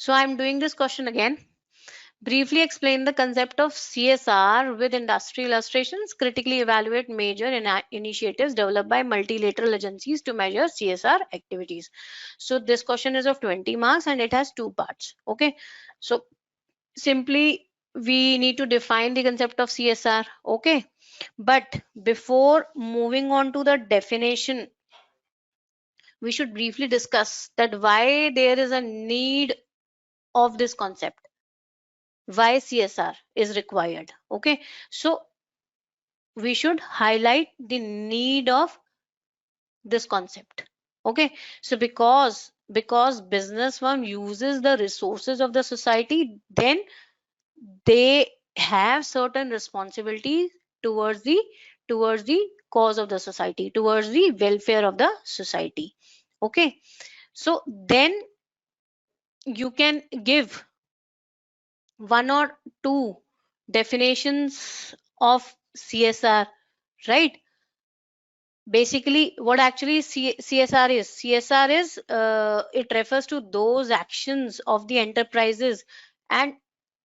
So I'm doing this question again. Briefly explain the concept of CSR with industry illustrations. Critically evaluate major initiatives developed by multilateral agencies to measure CSR activities. So this question is of 20 marks and it has two parts. Okay. So simply we need to define the concept of CSR. Okay. But before moving on to the definition, we should briefly discuss that why there is a need of this concept, why CSR is required. Okay, so we should highlight the need of this concept. Okay, so because business firm uses the resources of the society, then they have certain responsibilities towards the cause of the society, towards the welfare of the society. Okay, so then you can give one or two definitions of CSR, right? Basically, what actually CSR is? CSR is, it refers to those actions of the enterprises, and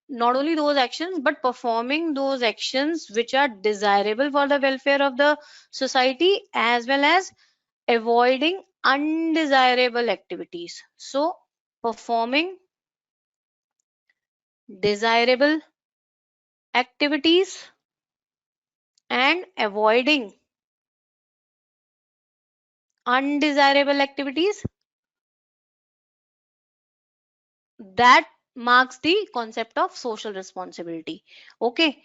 not only those actions, but performing those actions which are desirable for the welfare of the society, as well as avoiding undesirable activities. So, performing desirable activities and avoiding undesirable activities, that marks the concept of social responsibility. Okay,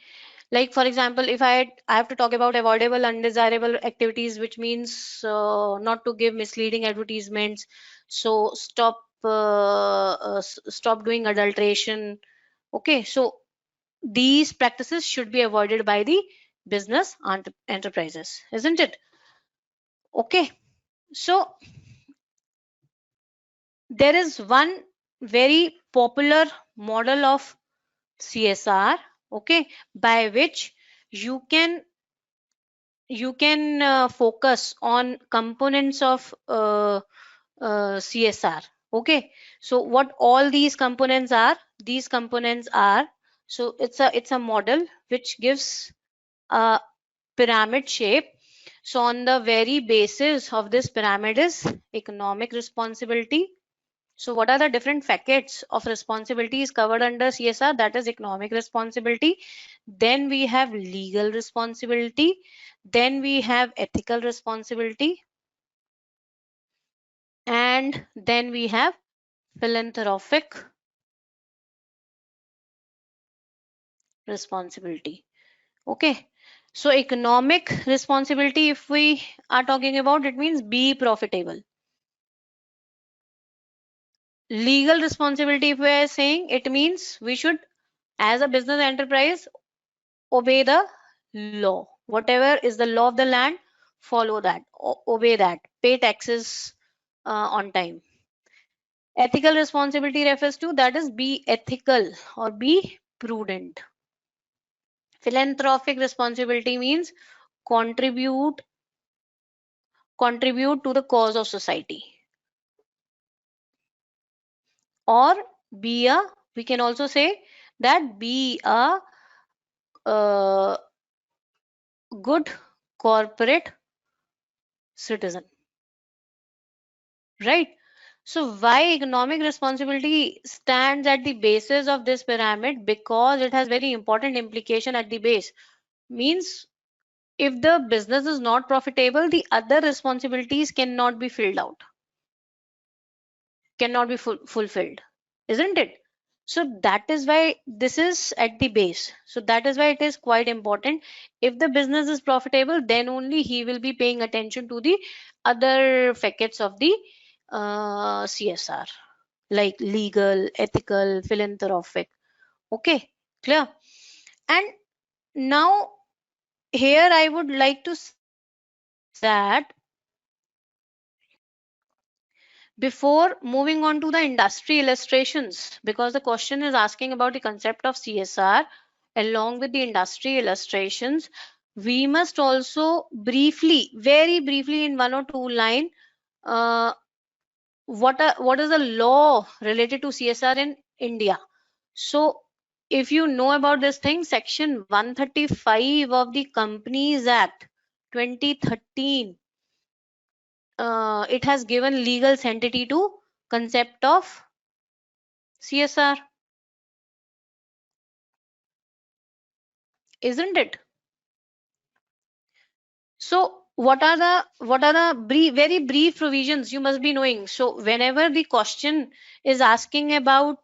like for example, if I have to talk about avoidable undesirable activities, which means not to give misleading advertisements. So stop doing adulteration. Okay, so these practices should be avoided by the business enterprises, isn't it? Okay, so there is one very popular model of CSR, okay, by which you can focus on components of CSR. Okay, so what all these components are? These components are, so it's a model which gives a pyramid shape. So on the very basis of this pyramid is economic responsibility. So what are the different facets of responsibilities covered under CSR? That is economic responsibility. Then we have legal responsibility. Then we have ethical responsibility. And then we have philanthropic responsibility. Okay. So economic responsibility, if we are talking about, it means be profitable. Legal responsibility, if we are saying, it means we should, as a business enterprise, obey the law. Whatever is the law of the land, follow that, obey that, pay taxes on time. Ethical responsibility refers to, that is, be ethical or be prudent. Philanthropic responsibility means contribute to the cause of society, or be a, we can also say that, be a good corporate citizen, right? So why economic responsibility stands at the basis of this pyramid? Because it has very important implication at the base. Means if the business is not profitable, the other responsibilities cannot be filled out, cannot be fulfilled, isn't it? So that is why this is at the base. So that is why it is quite important. If the business is profitable, then only he will be paying attention to the other facets of the CSR, like legal, ethical, philanthropic. Okay, clear? And now here I would like to say that before moving on to the industry illustrations, because the question is asking about the concept of CSR along with the industry illustrations, we must also briefly, very briefly, in one or two line, uh, what is the law related to CSR in India? So if you know about this thing, section 135 of the Companies Act 2013, it has given legal sanctity to concept of CSR, isn't it? So what are the very brief provisions you must be knowing? So whenever the question is asking about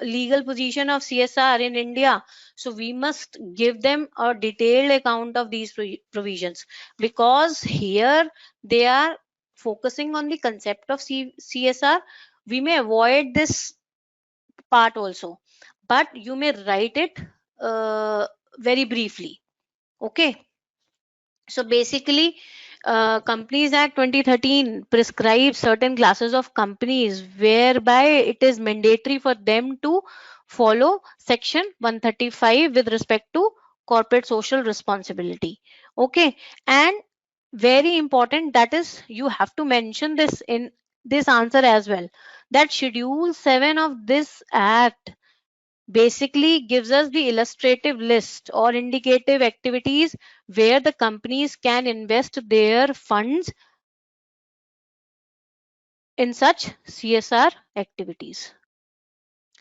legal position of CSR in India, so we must give them a detailed account of these provisions, because here they are focusing on the concept of CSR. We may avoid this part also, but you may write it very briefly. Okay. So basically, Companies Act 2013 prescribes certain classes of companies whereby it is mandatory for them to follow Section 135 with respect to corporate social responsibility. Okay, and very important, that is, you have to mention this in this answer as well, that Schedule 7 of this Act basically gives us the illustrative list or indicative activities where the companies can invest their funds in such CSR activities.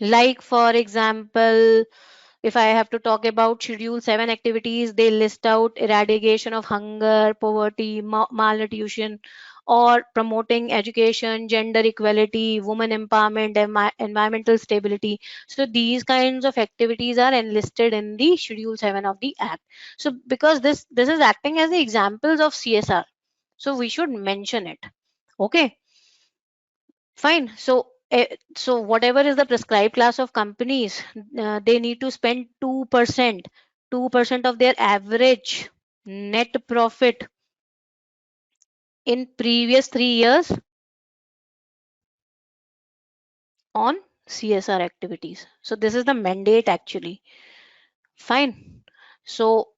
Like, for example, if I have to talk about Schedule 7 activities, they list out eradication of hunger, poverty, malnutrition, or promoting education, gender equality, women empowerment, environmental stability. So these kinds of activities are enlisted in the Schedule 7 of the Act. So because this is acting as the examples of CSR, so we should mention it. Okay. Fine. So whatever is the prescribed class of companies, they need to spend 2% of their average net profit in previous 3 years on CSR activities. So this is the mandate actually. Fine. So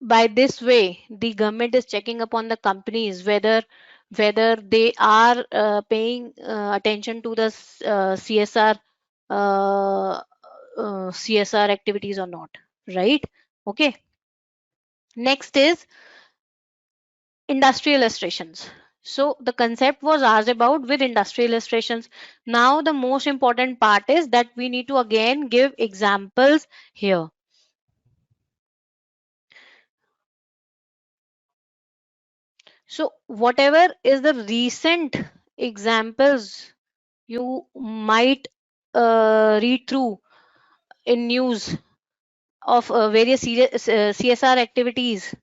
by this way, the government is checking upon the companies whether they are paying attention to the CSR CSR activities or not, right? Okay. Next is industrial illustrations. So the concept was asked about with industrial illustrations. Now the most important part is that we need to again give examples here. So whatever is the recent examples you might read through in news of various CSR activities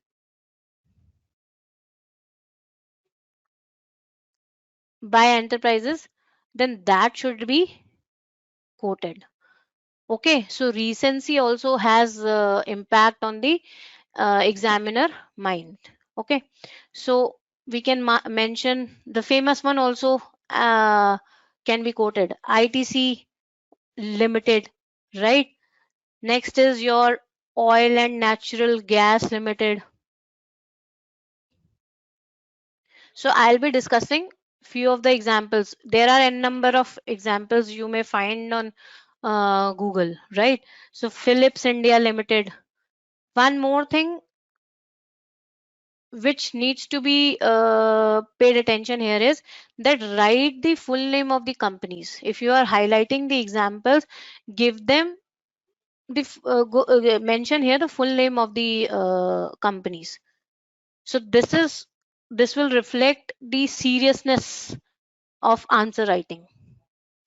by enterprises, then that should be quoted. Okay, so recency also has impact on the examiner mind. Okay, so we can mention the famous one also can be quoted, ITC Limited, right? Next is your Oil and Natural Gas Limited. So I'll be discussing few of the examples. There are n number of examples you may find on Google, right? So Philips India Limited. One more thing which needs to be paid attention here is that write the full name of the companies. If you are highlighting the examples, give them the mention here the full name of the companies. So this will reflect the seriousness of answer writing.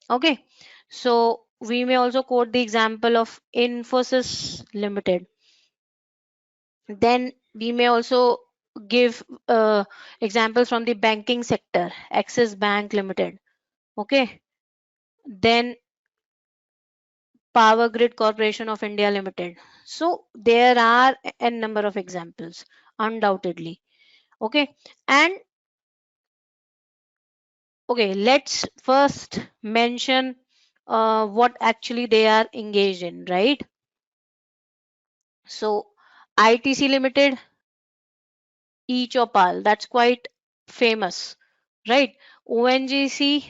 Okay, so we may also quote the example of Infosys Limited. Then we may also give examples from the banking sector, Axis Bank Limited. Okay, then Power Grid Corporation of India Limited. So there are a number of examples, undoubtedly. Okay, and okay, let's first mention what actually they are engaged in, right? So ITC Limited, e-Chopal, that's quite famous, right? ONGC,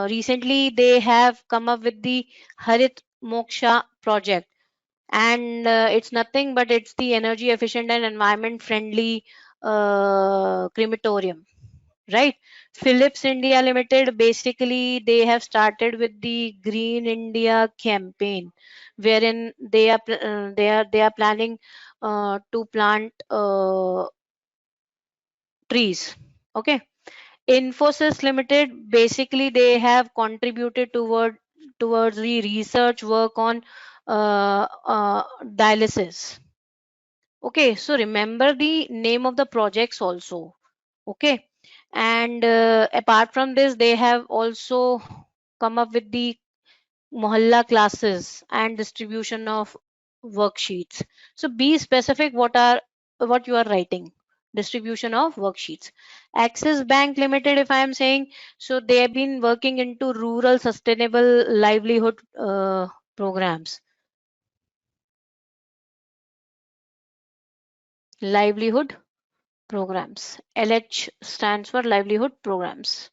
recently they have come up with the Harit Moksha project, and it's nothing but it's the energy efficient and environment friendly crematorium, right? Philips India Limited, basically they have started with the Green India campaign, wherein they are planning to plant trees. Okay. Infosys Limited, basically they have contributed towards the research work on dialysis. Okay, so remember the name of the projects also. Okay, and apart from this, they have also come up with the mohalla classes and distribution of worksheets. So be specific what you are writing. Distribution of worksheets. Axis Bank Limited, if I am saying, so they have been working into rural sustainable livelihood programs. Livelihood programs. LH stands for livelihood programs.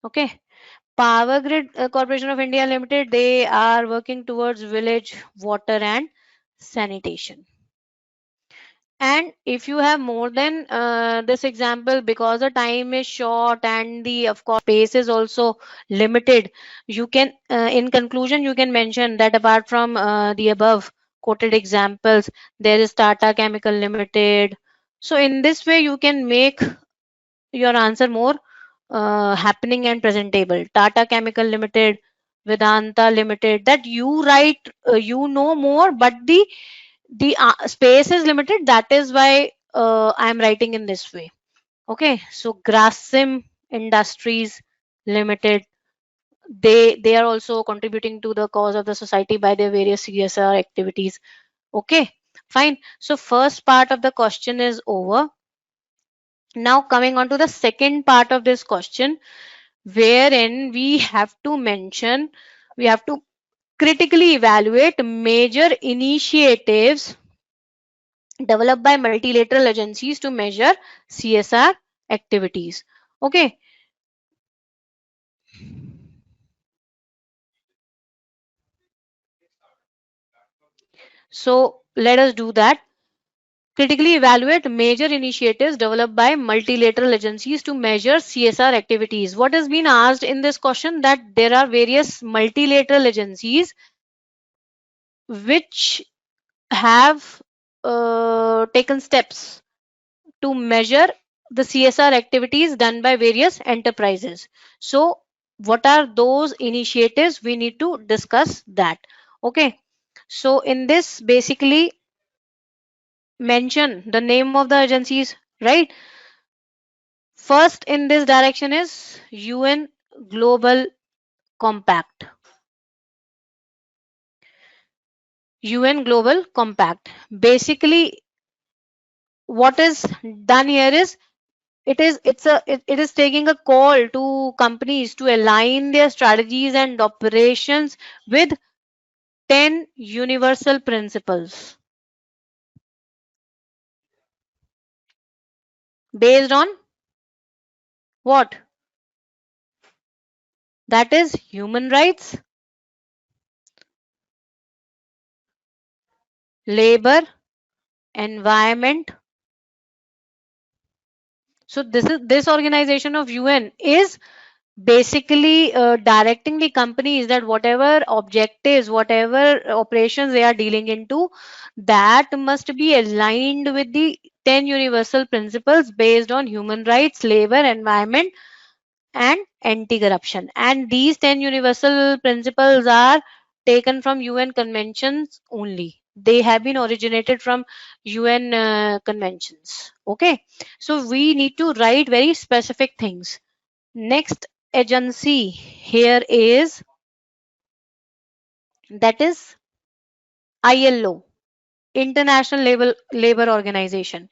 Okay. Power Grid Corporation of India Limited, they are working towards village water and sanitation. And if you have more than this example, because the time is short and the of course space is also limited, you can in conclusion you can mention that apart from the above quoted examples, there is Tata Chemical Limited. So in this way you can make your answer more happening and presentable. Tata Chemical Limited, Vedanta Limited, that you write, you know more, but the space is limited. That is why I am writing in this way. Okay, so Grasim Industries Limited, they are also contributing to the cause of the society by their various CSR activities. Okay, fine. So first part of the question is over. Now coming on to the second part of this question, wherein we have to critically evaluate major initiatives developed by multilateral agencies to measure CSR activities. Okay, so let us do that. Critically evaluate major initiatives developed by multilateral agencies to measure CSR activities. What has been asked in this question, that there are various multilateral agencies which have taken steps to measure the CSR activities done by various enterprises. So, what are those initiatives? We need to discuss that. Okay. So, in this, basically mention the name of the agencies, right? First in this direction is UN Global Compact. UN Global Compact. Basically, what is done here is it is taking a call to companies to align their strategies and operations with 10 universal principles based on what? That is human rights, labor, environment. So this organization of UN is basically directing the companies that whatever objectives, whatever operations they are dealing into, that must be aligned with the 10 universal principles based on human rights, labor, environment, and anti-corruption. And these 10 universal principles are taken from UN conventions only. They have been originated from UN conventions. Okay, so we need to write very specific things. Next agency here is, that is ILO, International Labor Organization.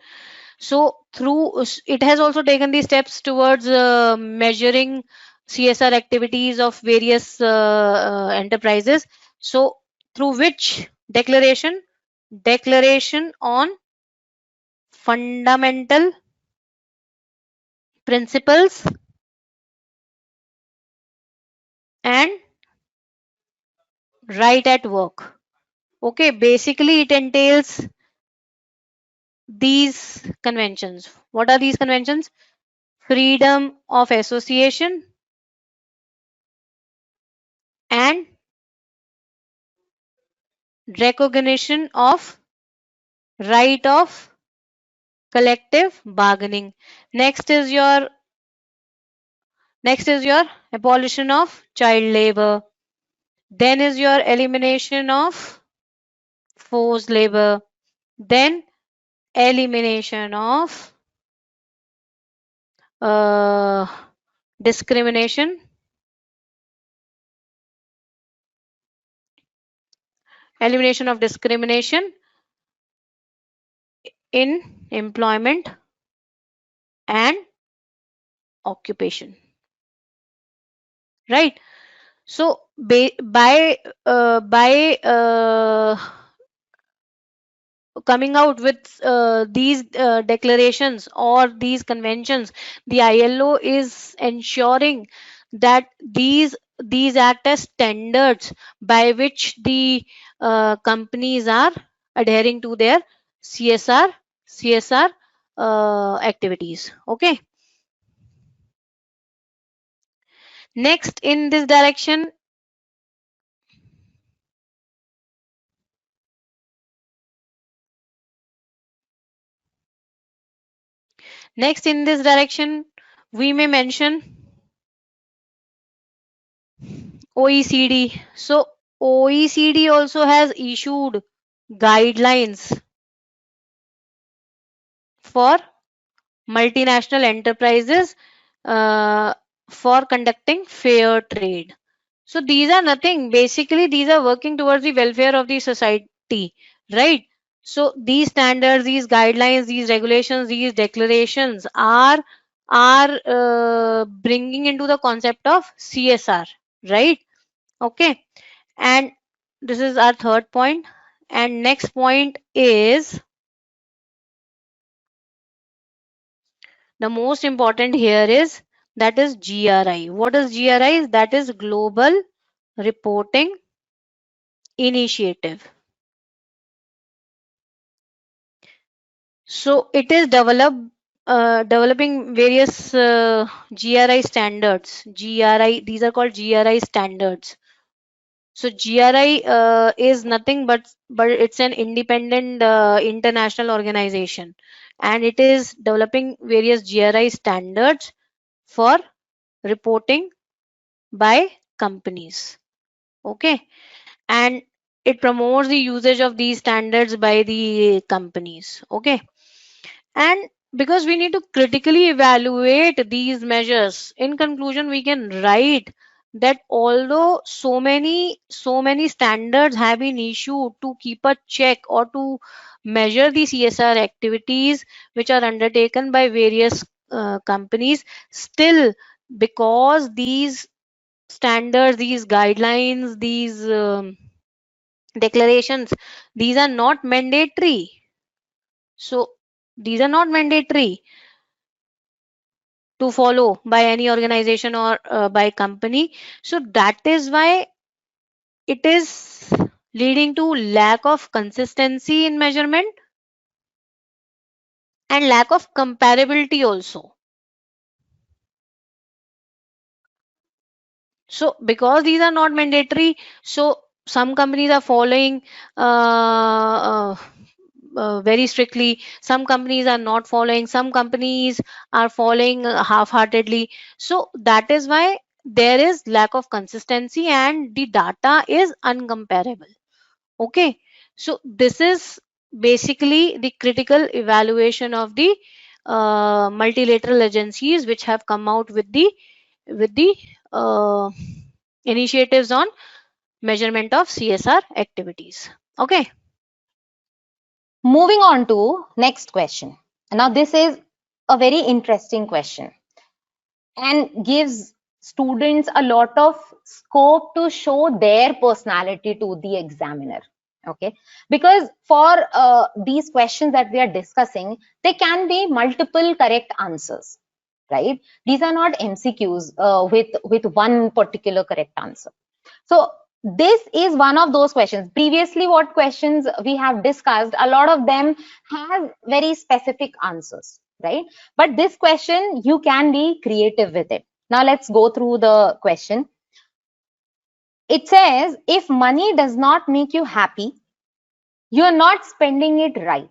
So through it has also taken the steps towards measuring CSR activities of various enterprises. So through which declaration on fundamental principles and right at work. Okay, basically it entails these conventions. What are these conventions? Freedom of association and recognition of right of collective bargaining. Next is your abolition of child labor. Then is your elimination of forced labor. Then elimination of uh, discrimination. Elimination of discrimination in employment and occupation. Right. So by coming out with these declarations or these conventions, the ILO is ensuring that these act as standards by which the companies are adhering to their CSR activities. Okay. Next in this direction, we may mention OECD. So OECD also has issued guidelines for multinational enterprises uh, for conducting fair trade. So these are nothing. Basically, these are working towards the welfare of the society, right? So these standards, these guidelines, these regulations, these declarations are bringing into the concept of CSR, right? Okay. And this is our third point. And next point is the most important here is that is GRI. What is GRI? That is Global Reporting Initiative. So it is developing various GRI standards. GRI, these are called GRI standards. So GRI is nothing but it's an independent international organization, and it is developing various GRI standards for reporting by companies. Okay, and it promotes the usage of these standards by the companies. Okay, and because we need to critically evaluate these measures, in conclusion we can write that although so many standards have been issued to keep a check or to measure the CSR activities which are undertaken by various companies, still, because these standards, these guidelines, these declarations, these are not mandatory. So these are not mandatory to follow by any organization or by company. So that is why it is leading to lack of consistency in measurement and lack of comparability also. So because these are not mandatory, so some companies are following very strictly, some companies are not following, some companies are following half-heartedly. So that is why there is lack of consistency and the data is uncomparable. Okay, so this is basically the critical evaluation of the multilateral agencies which have come out with the uh, initiatives on measurement of CSR activities. Okay. Moving on to next question. Now this is a very interesting question and gives students a lot of scope to show their personality to the examiner. Okay, because for these questions that we are discussing, there can be multiple correct answers, right? These are not MCQs with one particular correct answer. So this is one of those questions. Previously, what questions we have discussed, a lot of them have very specific answers, right? But this question, you can be creative with it. Now let's go through the question. It says, if money does not make you happy, you are not spending it right.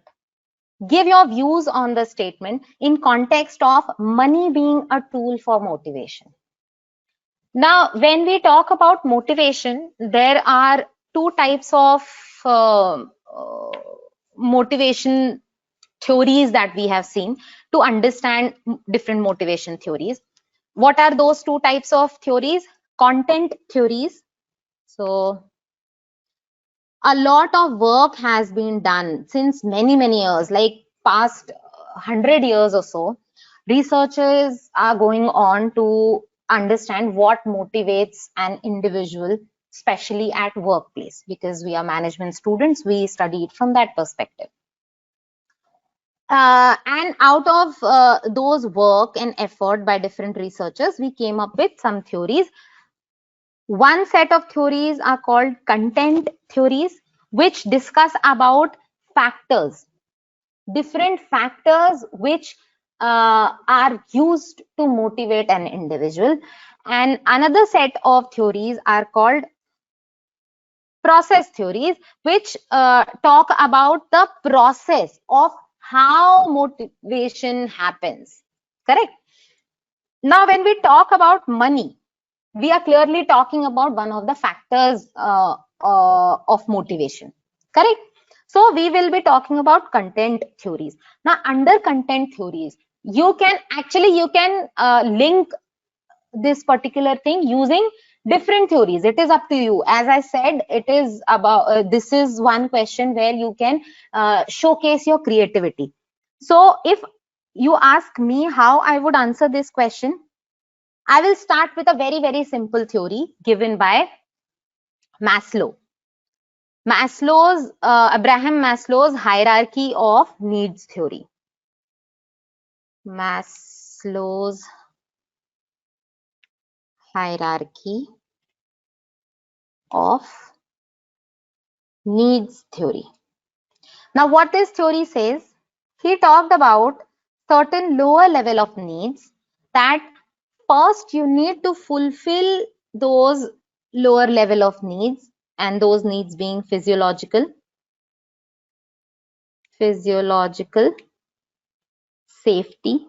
Give your views on the statement in context of money being a tool for motivation. Now, when we talk about motivation, there are two types of uh, uh, motivation theories that we have seen to understand different motivation theories. What are those two types of theories? Content theories. So, a lot of work has been done since many years, like past 100 years or so. Researchers are going on to understand what motivates an individual, especially at workplace, because we are management students, we study it from that perspective. And out of those work and effort by different researchers, we came up with some theories. One set of theories are called content theories, which discuss about factors, different factors which are used to motivate an individual. And another set of theories are called process theories, which talk about the process of how motivation happens. Correct? Now, when we talk about money, we are clearly talking about one of the factors of motivation. Correct? So we will be talking about content theories. Now, under content theories, you can link this particular thing using different theories. It is up to you. As I said, it is about this is one question where you can showcase your creativity. So if you ask me how I would answer this question, I will start with a very simple theory given by Maslow. Abraham Maslow's hierarchy of needs theory. Maslow's hierarchy of needs theory. Now, what this theory says, he talked about certain lower level of needs that first you need to fulfill those lower level of needs, and those needs being physiological, safety,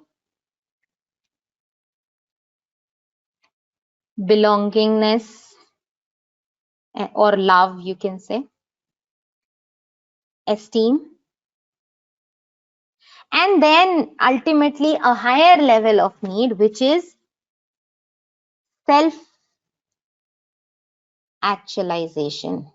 belongingness, or love, you can say, esteem, and then ultimately a higher level of need, which is self-actualization.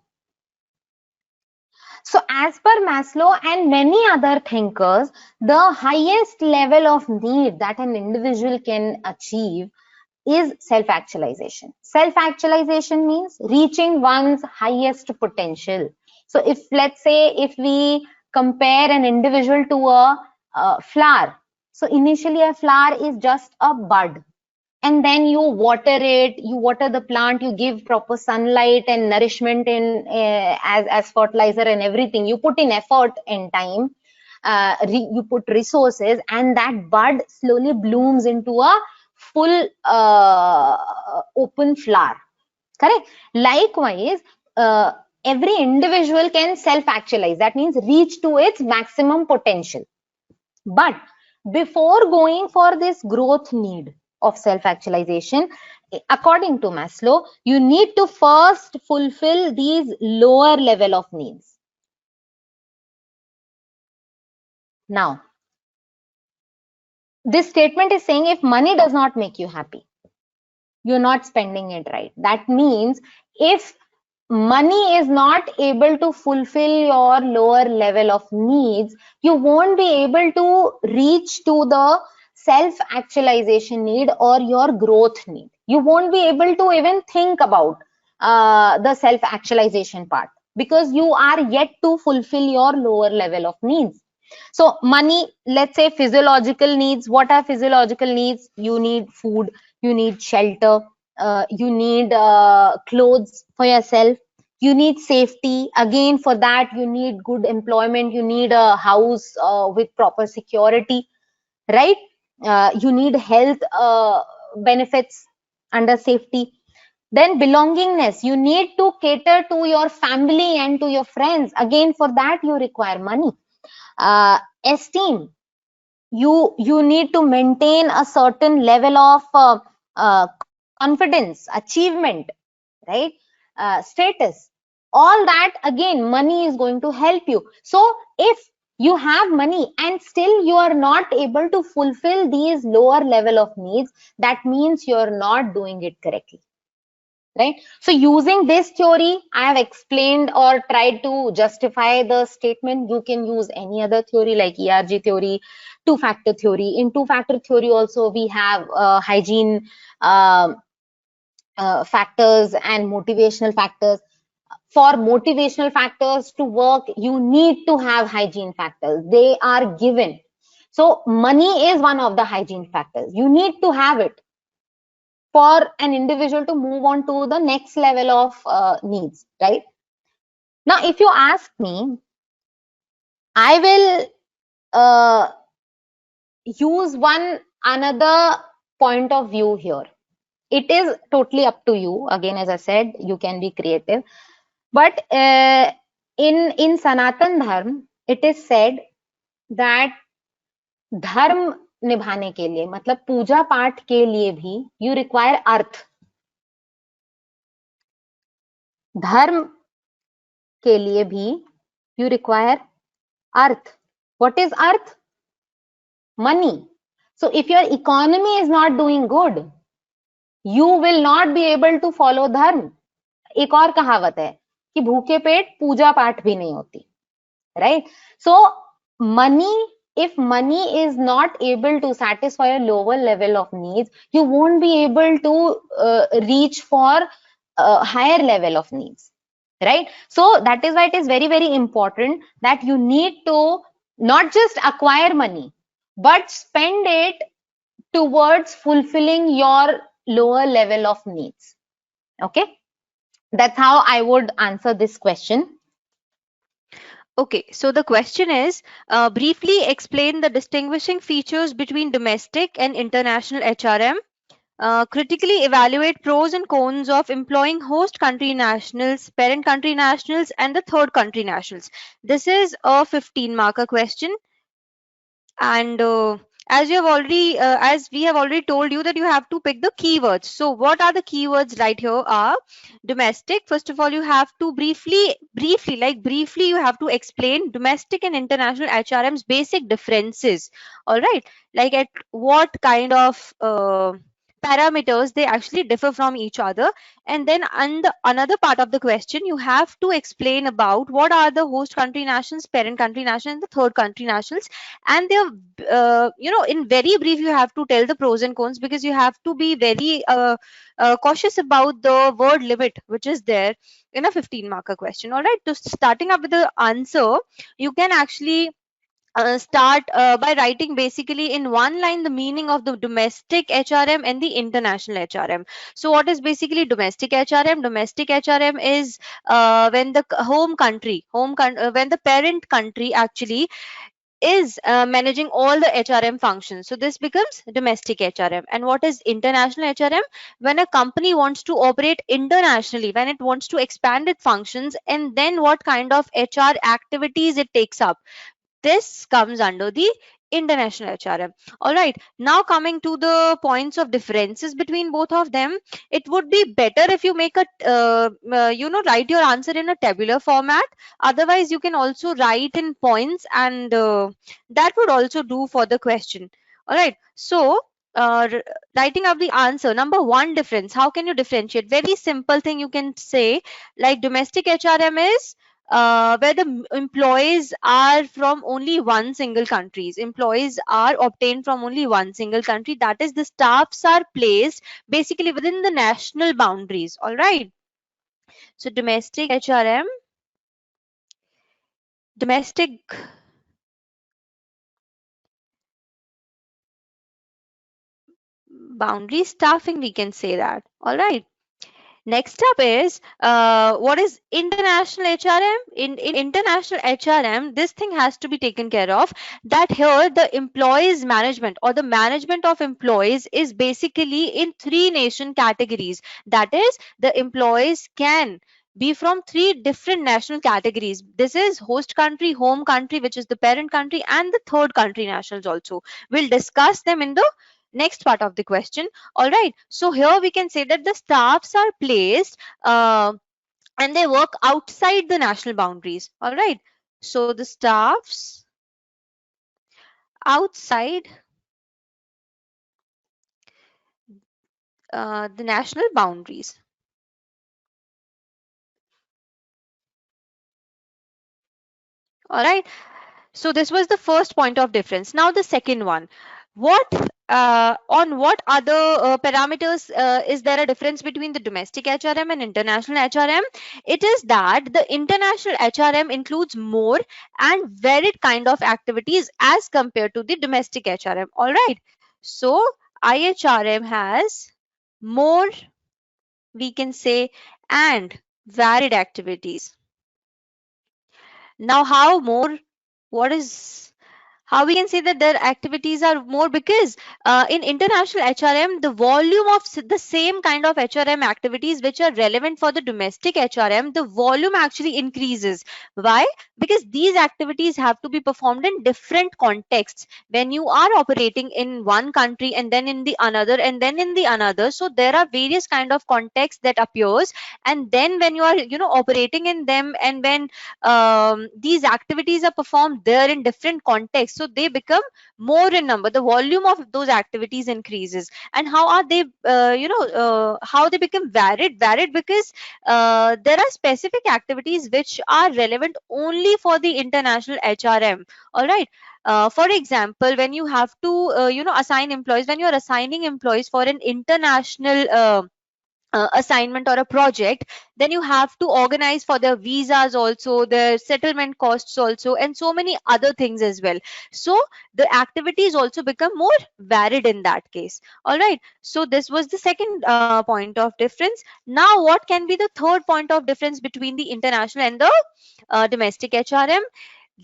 So as per Maslow and many other thinkers, the highest level of need that an individual can achieve is self-actualization. Self-actualization means reaching one's highest potential. So if, let's say, if we compare an individual to a flower, so initially a flower is just a bud, and then you water it, you water the plant, you give proper sunlight and nourishment in as fertilizer and everything, you put in effort and time, you put resources, and that bud slowly blooms into a full open flower. Correct? Likewise, every individual can self-actualize, that means reach to its maximum potential. But before going for this growth need of self-actualization, according to Maslow, you need to first fulfill these lower level of needs. Now, this statement is saying if money does not make you happy, you're not spending it right. That means if money is not able to fulfill your lower level of needs, you won't be able to reach to the self-actualization need or your growth need. You won't be able to even think about the self-actualization part, because you are yet to fulfill your lower level of needs. So money, let's say physiological needs. What are physiological needs? You need food, you need shelter, you need clothes for yourself, you need safety. Again, for that you need good employment, you need a house with proper security, right? You need health benefits under safety. Then belongingness, you need to cater to your family and to your friends. Again, for that you require money. Esteem, you need to maintain a certain level of uh, confidence, achievement, right? Status, all that, again, money is going to help you. So if you have money and still you are not able to fulfill these lower level of needs, that means you're not doing it correctly, right? So using this theory, I have explained or tried to justify the statement. You can use any other theory like ERG theory, two-factor theory. In two-factor theory also we have hygiene factors and motivational factors. For motivational factors to work, you need to have hygiene factors. They are given. So money is one of the hygiene factors. You need to have it for an individual to move on to the next level of needs, right? Now, if you ask me, I will use one another point of view here. It is totally up to you. Again, as I said, you can be creative. But in Sanatan Dharma, it is said that धर्म निभाने के लिए, मतलब पूजा पाठ के लिए भी you require अर्थ. धर्म के लिए भी you require earth. What is earth? Money. So if your economy is not doing good, you will not be able to follow धर्म. एक और कहावत है कि भूखे पेट पूजा पाठ भी नहीं होती, right? So money, if money is not able to satisfy a lower level of needs, you won't be able to reach for a higher level of needs, right? So that is why it is very, very important that you need to not just acquire money, but spend it towards fulfilling your lower level of needs. Okay, that's how I would answer this question. Okay, so the question is, briefly explain the distinguishing features between domestic and international HRM. Critically evaluate pros and cons of employing host country nationals, parent country nationals, and the third country nationals. This is a 15-marker question. And as we have already told you that you have to pick the keywords. So what are the keywords right here are domestic. First of all, you have to briefly you have to explain domestic and international HRM's basic differences. All right, like at what kind of parameters they actually differ from each other. And then another part of the question, you have to explain about what are the host country nationals, parent country nationals, and the third country nationals. And they're in very brief you have to tell the pros and cons, because you have to be very cautious about the word limit which is there in a 15-marker question. All right, so starting up with the answer, you can actually start by writing basically in one line the meaning of the domestic HRM and the international HRM. So what is basically domestic HRM? Domestic HRM is when the when the parent country actually is managing all the HRM functions. So this becomes domestic HRM. And what is international HRM? When a company wants to operate internationally, when it wants to expand its functions, and then what kind of HR activities it takes up. This comes under the international HRM. All right, now coming to the points of differences between both of them, it would be better if you make a write your answer in a tabular format. Otherwise you can also write in points, and that would also do for the question. All right, so writing up the answer, number one difference, how can you differentiate? Very simple thing you can say, like domestic HRM is where the employees are from only one single countries. Employees are obtained from only one single country. That is, the staffs are placed basically within the national boundaries. All right. So domestic HRM, domestic boundary staffing, we can say that. All right. Next up is what is international HRM? In international HRM, this thing has to be taken care of. That here the employees management or the management of employees is basically in three nation categories. That is, the employees can be from three different national categories. This is host country, home country, which is the parent country, and the third country nationals also. We'll discuss them in the next part of the question. All right, so here we can say that the staffs are placed and they work outside the national boundaries. All right, so the staffs outside the national boundaries. All right, so this was the first point of difference. Now the second one, what on what other parameters is there a difference between the domestic HRM and international HRM? It is that the international HRM includes more and varied kind of activities as compared to the domestic HRM. All right, so IHRM has more, we can say, and varied activities. Now, how more? What is how we can say that their activities are more? Because in international HRM, the volume of the same kind of HRM activities which are relevant for the domestic HRM, the volume actually increases. Why? Because these activities have to be performed in different contexts. When you are operating in one country and then in the another and then in the another, so there are various kind of contexts that appears, and then when you are operating in them, and when these activities are performed there in different contexts, so they become more in number, the volume of those activities increases. And how are they how they become varied? Because there are specific activities which are relevant only for the international HRM. All right, for example, when you have to assign employees, when you are assigning employees for an international assignment or a project, then you have to organize for the visas also, the settlement costs also, and so many other things as well. So the activities also become more varied in that case. All right, so this was the second point of difference. Now what can be the third point of difference between the international and the domestic HRM?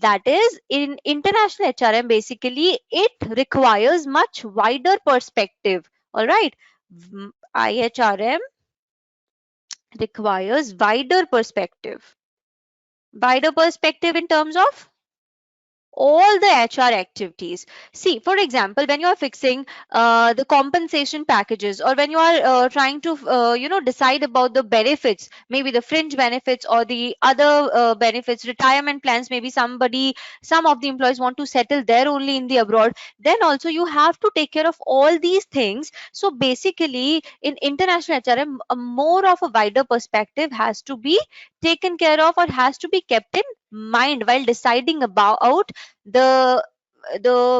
That is, in international HRM, basically it requires much wider perspective. All right, IHRM requires wider perspective. Wider perspective in terms of all the HR activities. See, for example, when you are fixing the compensation packages, or when you are trying to decide about the benefits, maybe the fringe benefits or the other benefits, retirement plans, maybe some of the employees want to settle there only in the abroad, then also you have to take care of all these things. So basically in international HRM, a more of a wider perspective has to be taken care of, or has to be kept in mind while deciding about the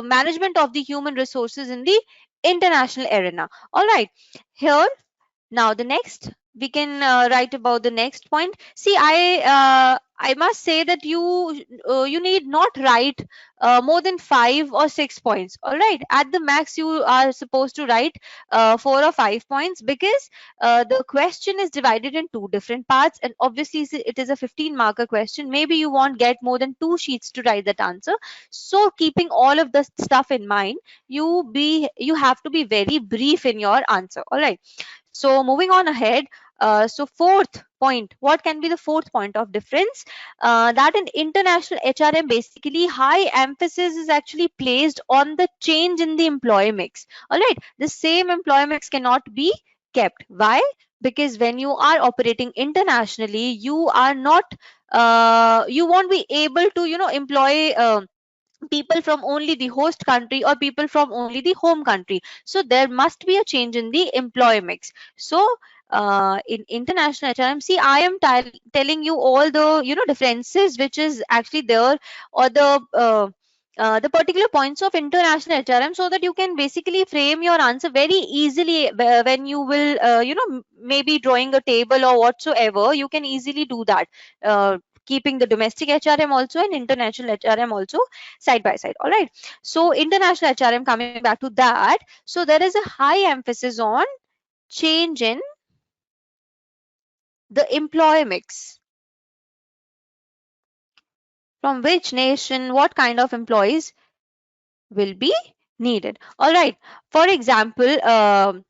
management of the human resources in the international arena. All right, here now the next we can write about the next point. See, I must say that you need not write more than 5 or 6 points. All right, at the max you are supposed to write 4 or 5 points, because the question is divided in two different parts, and obviously it is a 15-marker question. Maybe you won't get more than 2 sheets to write that answer. So keeping all of the stuff in mind, you have to be very brief in your answer. All right, so moving on ahead, so fourth point, what can be the fourth point of difference? That in international HRM, basically high emphasis is actually placed on the change in the employee mix. All right, the same employee mix cannot be kept. Why? Because when you are operating internationally, you are not you won't be able to employ people from only the host country or people from only the home country. So there must be a change in the employee mix. So in international HRM, see, I am telling you all the differences which is actually there, or the particular points of international HRM, so that you can basically frame your answer very easily when you will maybe drawing a table or whatsoever, you can easily do that. keeping the domestic HRM also and international HRM also side by side. All right. So international HRM, coming back to that. So there is a high emphasis on change in the employee mix. From which nation, what kind of employees will be needed. All right. For example,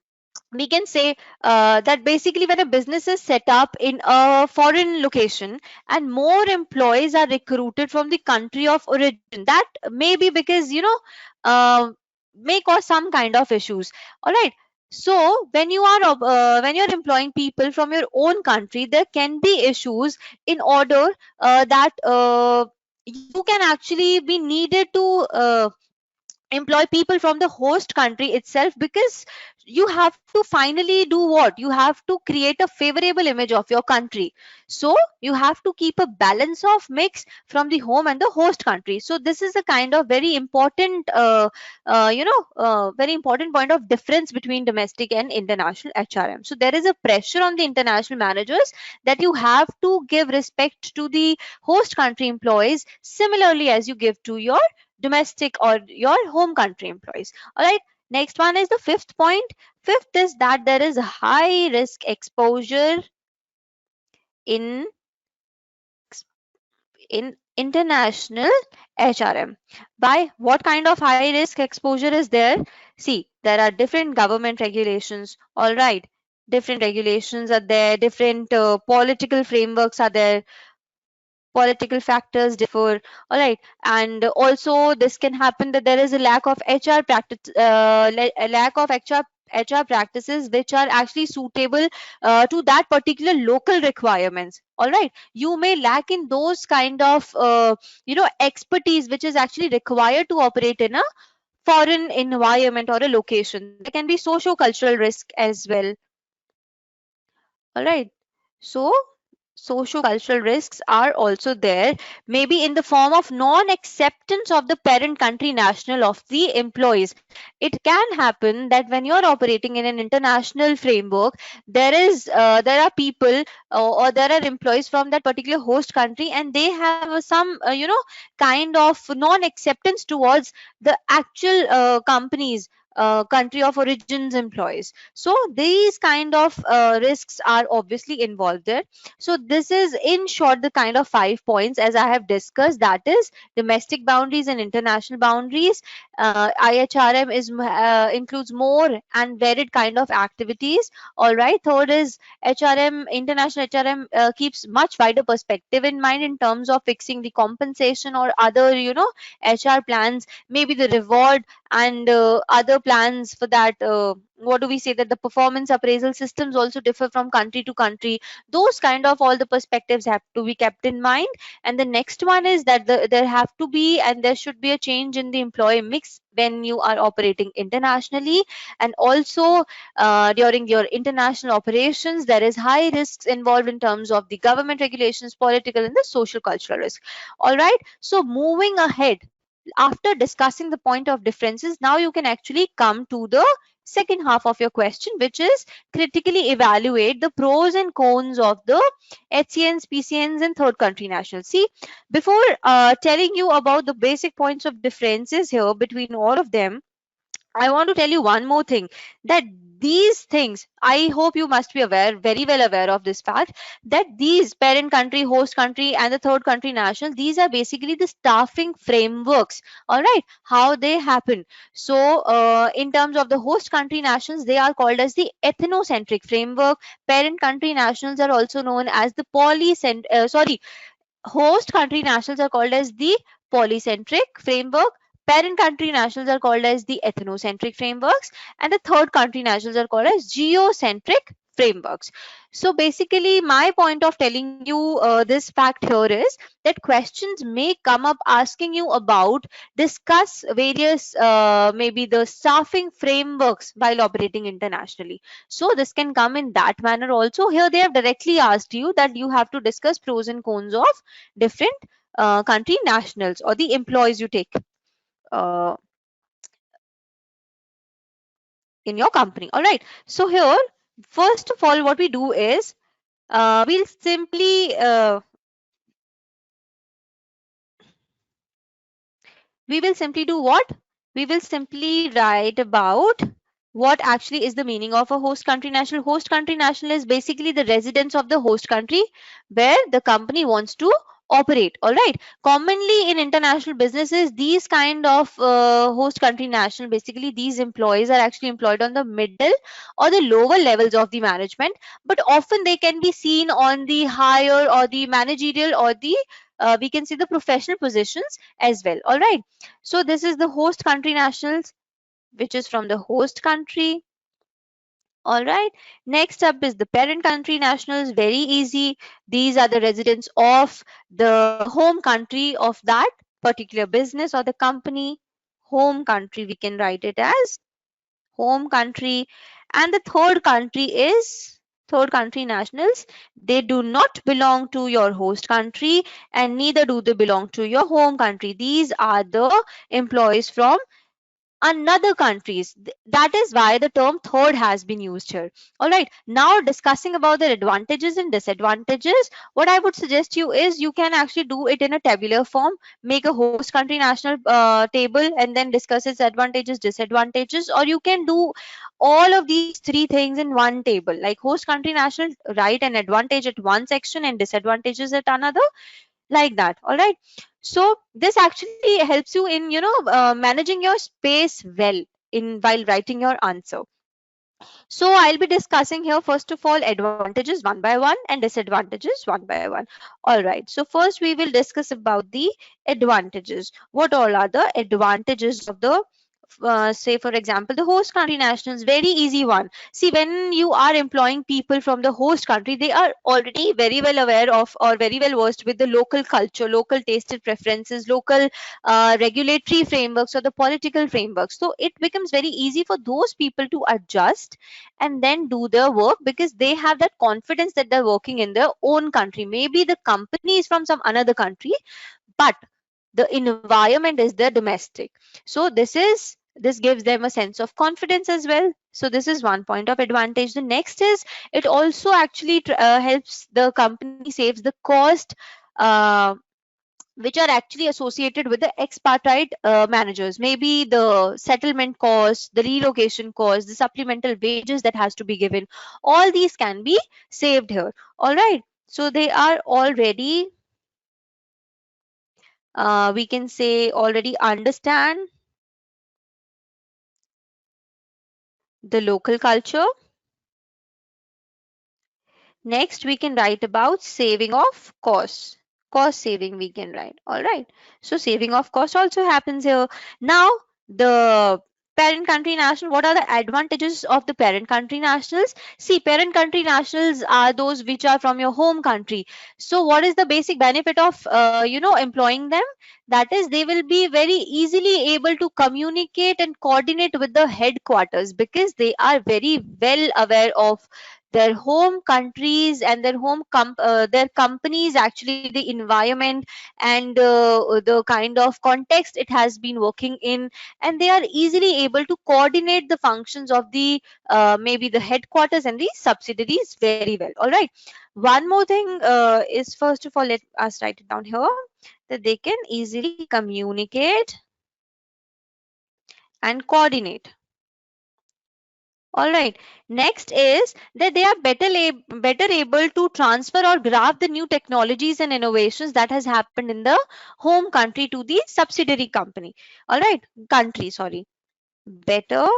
we can say that basically when a business is set up in a foreign location and more employees are recruited from the country of origin, that may be because uh, may cause some kind of issues. All right. So when you're employing people from your own country, there can be issues in order that you can actually be needed to employ people from the host country itself, because you have to finally do what? You have to create a favorable image of your country. So you have to keep a balance of mix from the home and the host country. So this is a kind of very important very important point of difference between domestic and international HRM. So there is a pressure on the international managers that you have to give respect to the host country employees similarly as you give to your domestic or your home country employees. All right. Next one is the fifth point. Fifth is that there is high risk exposure in international HRM. By what kind of high risk exposure is there? See, there are different government regulations. All right. Different regulations are there, different political frameworks are there, political factors differ. All right. And also this can happen that there is a lack of HR practice, a lack of HR practices which are actually suitable to that particular local requirements. All right. You may lack in those kind of expertise which is actually required to operate in a foreign environment or a location. There can be socio-cultural risk as well. All right. So socio-cultural risks are also there, maybe in the form of non-acceptance of the parent country national of the employees. It can happen that when you're operating in an international framework, there are people or there are employees from that particular host country, and they have some kind of non-acceptance towards the actual companies country of origins employees. So these kind of risks are obviously involved there. So this is in short the kind of 5 points as I have discussed, that is domestic boundaries and international boundaries. IHRM includes more and varied kind of activities. All right. Third is HRM, international HRM keeps much wider perspective in mind in terms of fixing the compensation or other HR plans, maybe the reward and other plans for that. What do we say, that the performance appraisal systems also differ from country to country. Those kind of all the perspectives have to be kept in mind. And the next one is that there have to be and there should be a change in the employee mix when you are operating internationally. And also during your international operations, there is high risks involved in terms of the government regulations, political and the social cultural risk. All right. So moving ahead, after discussing the point of differences, now you can actually come to the second half of your question, which is critically evaluate the pros and cons of the HCNs, PCNs, and third country nationals. See, before telling you about the basic points of differences here between all of them, I want to tell you one more thing, that these things, I hope you must be aware, very well aware of this fact, that these parent country, host country, and the third country national, these are basically the staffing frameworks. All right, how they happen. So, in terms of the host country nationals, they are called as the ethnocentric framework. Parent country nationals are also known as the host country nationals are called as the polycentric framework. Parent country nationals are called as the ethnocentric frameworks, and the third country nationals are called as geocentric frameworks. So basically, my point of telling you this fact here is that questions may come up asking you about discuss various maybe the staffing frameworks while operating internationally. So this can come in that manner also. Here they have directly asked you that you have to discuss pros and cons of different country nationals or the employees you take uh, in your company. All right. So here, first of all, what we do is we'll simply we will simply do what? We will simply write about what actually is the meaning of a host country national. Host country national is basically the residents of the host country where the company wants to operate. All right. Commonly in international businesses, these kind of host country national, basically these employees are actually employed on the middle or the lower levels of the management, but often they can be seen on the higher or the managerial or the we can see the professional positions as well. All right. So this is the host country nationals, which is from the host country. All right. Next up is the parent country nationals. Very easy. These are the residents of the home country of that particular business or the company. Home country, we can write it as home country. And the third country nationals. They do not belong to your host country and neither do they belong to your home country. These are the employees from another countries. That is why the term third has been used here. All right, now discussing about the advantages and disadvantages, what I would suggest you is you can actually do it in a tabular form. Make a host country national table and then discuss its advantages, disadvantages, or you can do all of these three things in one table, like host country national, write an advantage at one section and disadvantages at another, like that. All right, so this actually helps you in managing your space well in while writing your answer. So I'll be discussing here first of all advantages one by one and disadvantages one by one. All right, so first we will discuss about the advantages. What all are the advantages of the say for example the host country nationals? Very easy one. See, when you are employing people from the host country, they are already very well aware of or very well versed with the local culture, local tasted preferences, local regulatory frameworks or the political frameworks. So it becomes very easy for those people to adjust and then do their work because they have that confidence that they're working in their own country. Maybe the company is from some another country, but the environment is the domestic. So this gives them a sense of confidence as well. So this is one point of advantage. The next is it also actually helps the company saves the cost uh, which are actually associated with the expatriate managers. Maybe the settlement cost, the relocation cost, the supplemental wages that has to be given. All these can be saved here. All right. So they are already we can say already understand the local culture. Next, we can write about saving of costs. Cost saving we can write. All right. So saving of cost also happens here. Now, the parent country national, what are the advantages of the parent country nationals? See, parent country nationals are those which are from your home country. So what is the basic benefit of employing them? That is, they will be very easily able to communicate and coordinate with the headquarters because they are very well aware of their home countries and their companies, actually the environment and the kind of context it has been working in, and they are easily able to coordinate the functions of the maybe the headquarters and the subsidiaries very well. All right, one more thing is, first of all, let us write it down here, that they can easily communicate and coordinate. All right. Next is that they are better able to transfer or grasp the new technologies and innovations that has happened in the home country to the subsidiary company. All right, country. Sorry, better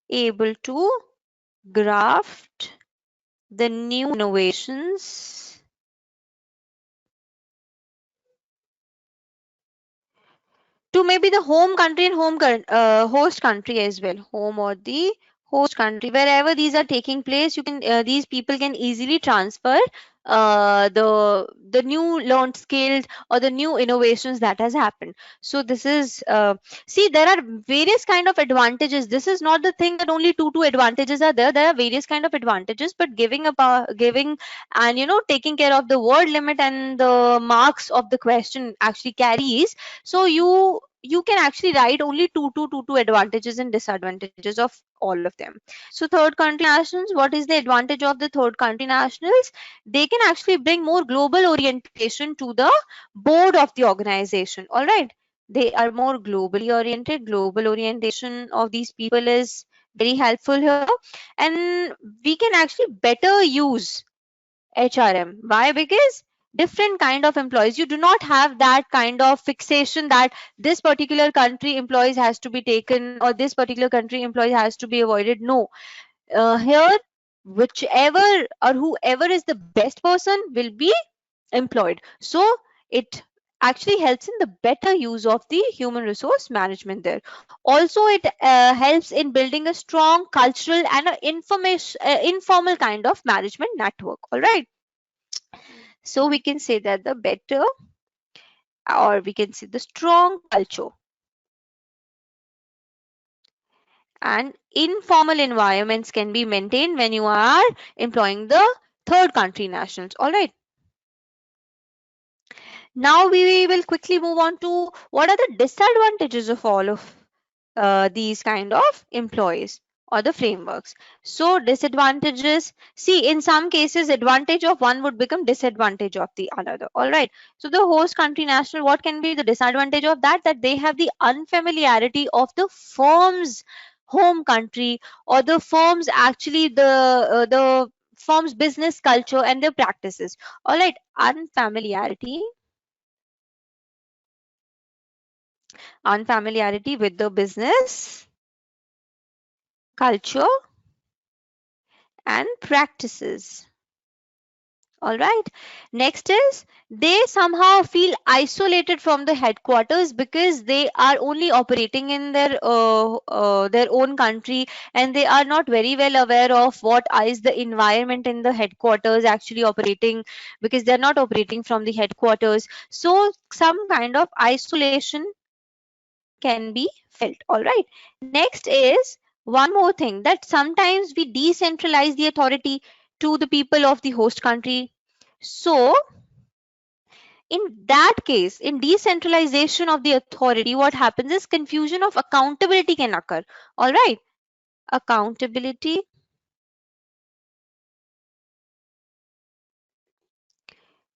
able to graft the new innovations to maybe the home country and host country as well, home or the host country, wherever these are taking place. You can these people can easily transfer the new learned skills or the new innovations that has happened. So this is see, there are various kind of advantages. This is not the thing that only two advantages are there. There are various kind of advantages, but giving and taking care of the word limit and the marks of the question actually carries. So you you can actually write only two advantages and disadvantages of all of them. So third country nationals, what is the advantage of the third country nationals? They can actually bring more global orientation to the board of the organization. All right, they are more globally oriented. Global orientation of these people is very helpful here, and we can actually better use HRM. Why? Because different kind of employees, you do not have that kind of fixation that this particular country employees has to be taken or this particular country employee has to be avoided. No, here whichever or whoever is the best person will be employed. So it actually helps in the better use of the human resource management there. Also, it helps in building a strong cultural and a informal kind of management network. All right, so we can say that the better, or we can say the strong culture and informal environments can be maintained when you are employing the third country nationals. All right. Now we will quickly move on to what are the disadvantages of all of these kind of employees or the frameworks. So disadvantages, see, in some cases advantage of one would become disadvantage of the another. All right, so the host country national, what can be the disadvantage of that? That they have the unfamiliarity of the firm's home country, or the firm's actually the firm's business culture and their practices. All right, unfamiliarity with the business culture and practices. All right. Next is they somehow feel isolated from the headquarters because they are only operating in their own country, and they are not very well aware of what is the environment in the headquarters actually operating, because they're not operating from the headquarters. So some kind of isolation can be felt. All right. Next is one more thing, that sometimes we decentralize the authority to the people of the host country. So in that case, in decentralization of the authority, what happens is confusion of accountability can occur. All right. Accountability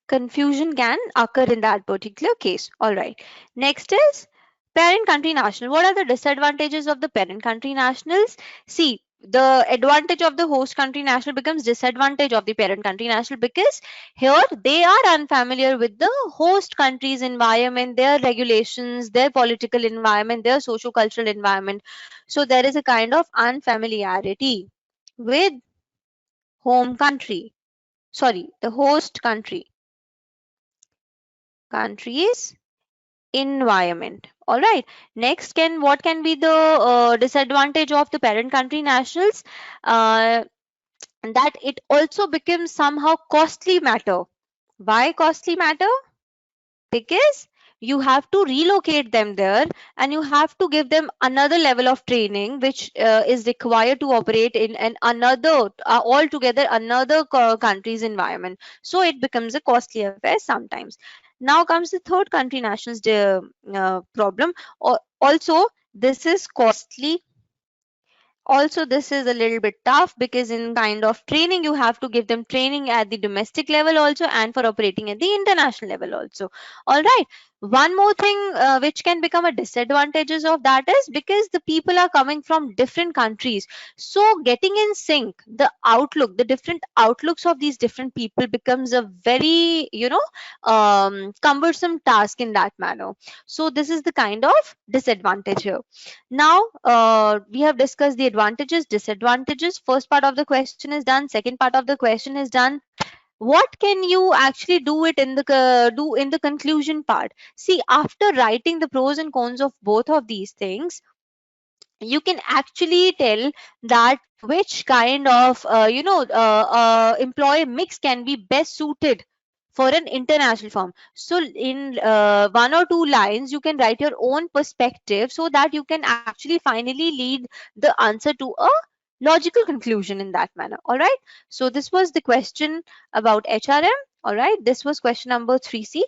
confusion can occur in that particular case. All right. Next is parent country national. What are the disadvantages of the parent country nationals? See, the advantage of the host country national becomes disadvantage of the parent country national, because here they are unfamiliar with the host country's environment, their regulations, their political environment, their socio-cultural environment. So there is a kind of unfamiliarity with home country, sorry, the host country's environment. All right. Next, what can be the disadvantage of the parent country nationals? That it also becomes somehow costly matter. Why costly matter? Because you have to relocate them there, and you have to give them another level of training which is required to operate in an another altogether another country's environment. So it becomes a costly affair sometimes. Now comes the third country nationals problem. Also, this is costly. Also, this is a little bit tough, because in kind of training you have to give them training at the domestic level also, and for operating at the international level also. All right. One more thing which can become a disadvantages of that is because the people are coming from different countries, so getting in sync the outlook, the different outlooks of these different people becomes a very cumbersome task in that manner. So this is the kind of disadvantage here. Now, we have discussed the advantages, disadvantages. First part of the question is done. Second part of the question is done. What can you actually do it in the do in the conclusion part? See, after writing the pros and cons of both of these things, you can actually tell that which kind of employee mix can be best suited for an international firm. So in one or two lines you can write your own perspective, so that you can actually finally lead the answer to a logical conclusion in that manner. All right, so this was the question about HRM. All right, this was question number 3C.